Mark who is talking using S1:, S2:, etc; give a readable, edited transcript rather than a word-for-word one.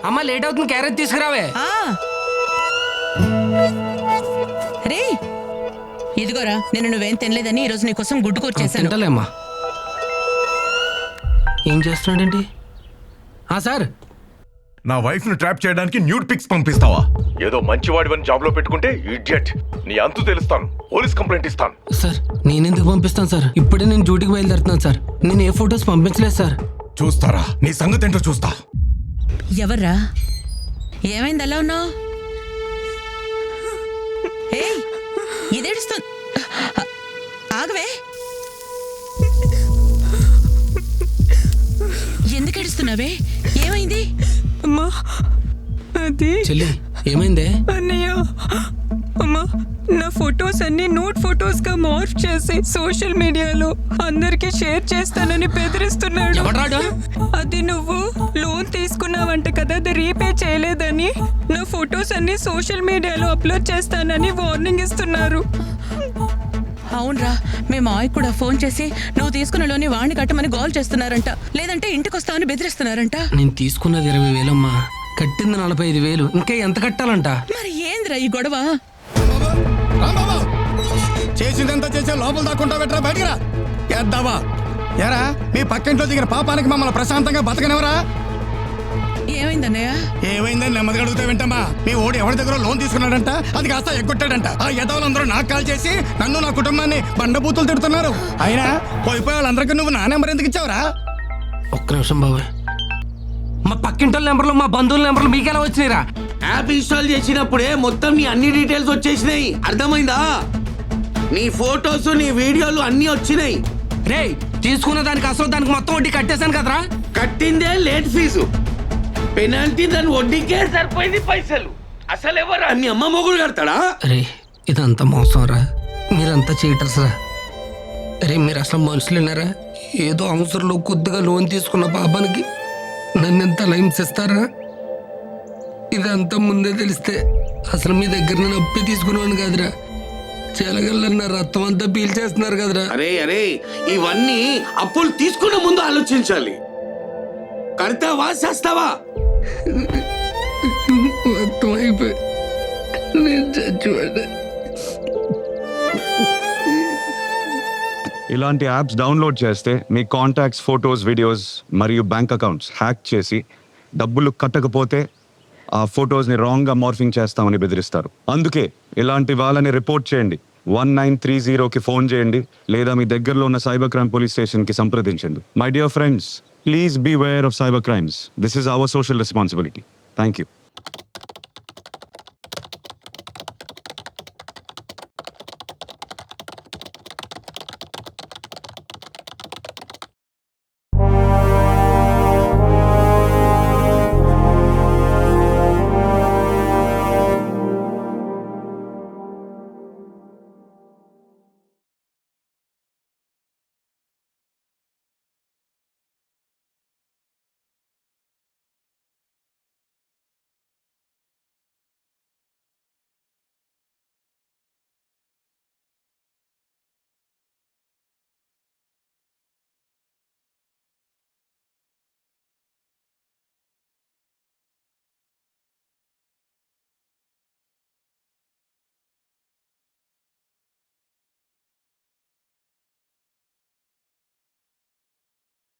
S1: అమ్మ లేట్ అవుతుంది, క్యారెట్ తీసుకురావే.
S2: రే ఇదిగోరా, నేను నువ్వేం తినలేదని ఈరోజు నీకోసం గుడ్డు కూర చేశాను.
S1: తింటలేమ్మా. ఏం చేస్తున్నాడేంటి? సార్,
S3: నా వైఫ్ ను ట్రాప్ చేయడానికి న్యూడ్ పిక్స్ పంపిస్తావా? ఏదో మంచివాడివని జాబ్ లో పెట్టుకుంటే ఇడియట్. నీ అంతు తెలుస్తాను, పోలీస్ కంప్లైంట్ ఇస్తాను.
S1: సార్ నేనెందుకు పంపిస్తాను సార్? ఇప్పుడే నేను డ్యూటీకి బయలుదేరుతున్నాను సార్. నేను ఏ ఫొటోస్ పంపించలేదు సార్.
S3: చూస్తారా నీ సంగతి ఏంటో చూస్తా.
S2: ఎవర్రా? ఏమైంది అలా ఉన్నావు? ఇదేడుస్తుంది. ఆగవే, ఎందుకు ఏడుస్తున్నావే? ఏమైంది?
S4: అమ్మా అది
S1: చెల్లి ఏమైందే?
S4: అన్నయ్య, అమ్మా నా ఫొటోస్ అన్ని నోట్ ఫొటోస్ గా మార్ఫ్ చేసి సోషల్ మీడియాలో అందరికి షేర్ చేస్తానని బెదిరిస్తున్నాడు.
S1: ఎవడ్రాడు?
S4: అది నువ్వు లోన్ తీసుకున్నావంట కదా, అది రీపే చేయలేదని నా ఫొటోస్ అన్ని సోషల్ మీడియాలో అప్లోడ్ చేస్తానని వార్నింగ్ ఇస్తున్నారు.
S2: అవునరా, మీ మావయ్య కూడా ఫోన్ చేసి నువ్వు తీసుకున్న లోని వాణ్ణి కట్టమని గోల్ చేస్తున్నారంట, లేదంటే ఇంటికి వస్తామని బెదిరిస్తున్నారంట.
S1: నేను తీసుకున్నది 20,000 అమ్మా, కట్టింది 45,000. ఇంకా ఎంత కట్టాలంట?
S2: మరి ఏందిరా ఈ గొడవ?
S5: చేసిందంతా చేసే లోపల దాక్కుంటా పెట్టరా, బయటికి ఎద్దావా. ఎరా మీ పక్కింట్లో దిగిన పాపానికి మమ్మల్ని ప్రశాంతంగా బతకనివరా?
S2: ఏమైందన్నయ్య?
S5: ఏమైందని నెమ్మదిగా అడుగుతా వింటమ్మా. మీ ఓడి ఎవరి దగ్గర లోన్ తీసుకున్నాడంట, అది కాస్త ఎగ్గొట్టాడంట. ఆ యదవులందరూ నాకు కాల్ చేసి నన్ను నా కుటుంబాన్ని బండబూతులు తిడుతున్నారు. అయినా పోయిపోయి వాళ్ళందరికీ నువ్వు నా నెంబర్ ఎందుకు ఇచ్చావురా?
S1: ఒక్క నిమిషం బాబాయ్, మా పక్కింటి నెంబర్లు మా బంధువుల నెంబర్లు మీకెలా వచ్చినాయిరా?
S6: యాప్ ఇన్స్టాల్ చేసినప్పుడే మొత్తం నీ అన్ని డీటెయిల్స్ వచ్చేసినాయి, అర్థమైందా? నీ ఫోటోస్ నీ వీడియోలు అన్ని వచ్చినాయి.
S1: రే తీసుకున్న దానికి అసలు దానికి మొత్తం వడ్డీ కట్టేశాను కదరా.
S6: కట్టిందే లేట్ ఫీజు, పెనాల్టీ దాని వడ్డీకే సరిపోయింది పైసలు. అసలు ఎవరా నీ అమ్మ మొగుడు కడతాడా?
S1: అరే ఇదంతా మోసం రా, మీరంతా చీటర్స్ రా. అరే మీరు అసలు మనుషులున్నారా? ఏదో అవసరంలో కొద్దిగా లోన్ తీసుకున్న పాపానికి నన్ను ఎంత హింసిస్తారా? ఇదంతా ముందే తెలిస్తే అసలు మీ దగ్గర నేను అప్పి తీసుకునేవాడిని కాదురా. చెలగల్లన్న రక్తం అంతా పీల్చేస్తున్నారు కదరా.
S6: అరే అరే ఇవన్నీ అప్పులు తీసుకునే ముందు ఆలోచించాలి. కడతావా చేస్తావా?
S1: మొత్తం అయిపోయి నేను చచ్చిపోయా.
S7: ఇలాంటి యాప్స్ డౌన్లోడ్ చేస్తే మీ కాంటాక్ట్స్, ఫొటోస్, వీడియోస్ మరియు బ్యాంక్ అకౌంట్స్ హ్యాక్ చేసి డబ్బులు కట్టకపోతే ఆ ఫొటోస్ని రాంగ్గా మార్ఫింగ్ చేస్తామని బెదిరిస్తారు. అందుకే ఇలాంటి వాళ్ళని రిపోర్ట్ చేయండి. 1930కి ఫోన్ చేయండి, లేదా మీ దగ్గరలో ఉన్న సైబర్ క్రైమ్ పోలీస్ స్టేషన్కి సంప్రదించండి. My dear friends, please be aware of cyber crimes. This is our social responsibility. Thank you.